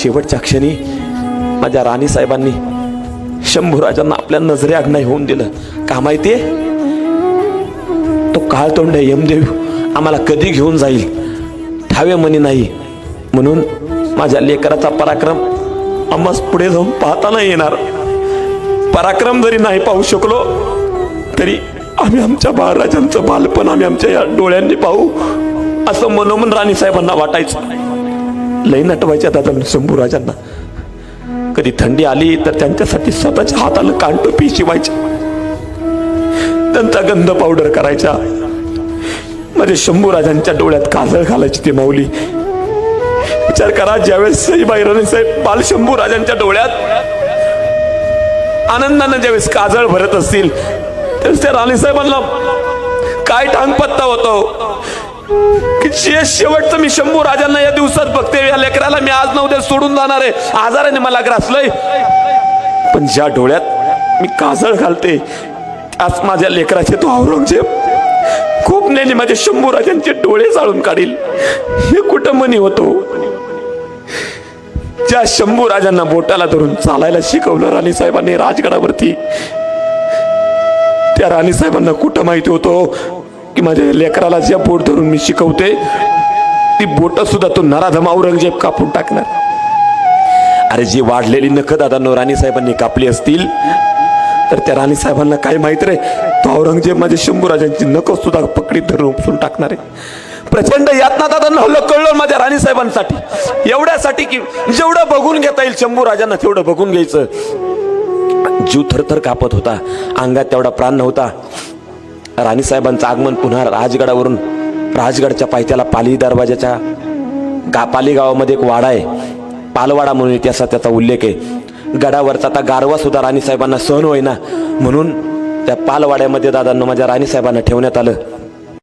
शेवटच्या क्षणी माझ्या राणी साहेबांनी शंभूराजांना आपल्या नजरेआड नाही होऊन दिलं. का माहितीये, तो काळतोंड यमदेव आम्हाला कधी घेऊन जाईल ठावे म्हणी नाही, म्हणून माझ्या लेकराचा पराक्रम आम्हास पुढे जाऊन पाहता नाही येणार. पराक्रम जरी नाही पाहू शकलो तरी आम्ही आमच्या बाळराजांचं बालपण आम्ही आमच्या या डोळ्यांनी पाहू, असं मनोमन राणी साहेबांना वाटायचं. लई नटवायच्या दादा शंभूराजांना. कधी थंडी आली तर त्यांच्यासाठी स्वतःच्या हाताला कानटोपी शिवायची, त्यांचा गंध पावडर करायचा. माझ्या शंभूराजांच्या डोळ्यात काजळ घालायची ती माऊली. विचार करा, ज्यावेळेस सईबाई राणी साहेब बाल शंभूराजांच्या डोळ्यात आनंदानं ज्यावेळेस काजळ भरत असतील त्यावेळेस त्या राणी साहेबांना काय ठांगपत्ता होतो की जे शेवटचं मी शंभूराजांना या दिवसात बघते, या लेकराला मी आज न उद्या सोडून जाणार आहे, आजाराने मला ग्रासलंय, पण ज्या डोळ्यात मी काजळ घालते त्याच माझ्या लेकराचे तो औरंगजेब खूप नेली माझे शंभूराजांचे डोळे जाळून काढील. हे कुठं मनी होतो. ज्या शंभूराजांना बोटाला धरून चालायला शिकवलं राणी साहेबांनी राजगडावरती, त्या राणी साहेबांना कुठं माहिती होतो की माझ्या लेकराला ज्या बोट धरून मी शिकवते ती बोट सुद्धा तो नराधम औरंगजेब कापून टाकणार. अरे जी वाढलेली नख दादांनो राणी साहेबांनी कापली असतील तर त्या राणी साहेबांना काय माहित रे, तो औरंगजेब माझ्या शंभूराजांची नख सुद्धा पकडीत धरून उपसून टाकणार आहे. प्रचंड यातना दादांना कळलं माझ्या राणी साहेबांसाठी, एवढ्यासाठी की जेवढं बघून घेता येईल शंभूराजांना तेवढं बघून घ्यायचं. जीव थरथर कापत होता, अंगात तेवढा प्राण नव्हता. राणी साहेबांचं आगमन पुन्हा राजगडावरून, राजगडच्या पायथ्याला पाली दरवाजाच्या पाली गावामध्ये एक वाडा आहे, पालवाडा म्हणून इतिहासात त्याचा उल्लेख आहे. गडावरचा आता गारवा सुद्धा राणी साहेबांना सहन होईना, म्हणून त्या पालवाड्यामध्ये दादांना माझ्या राणी साहेबांना ठेवण्यात आलं.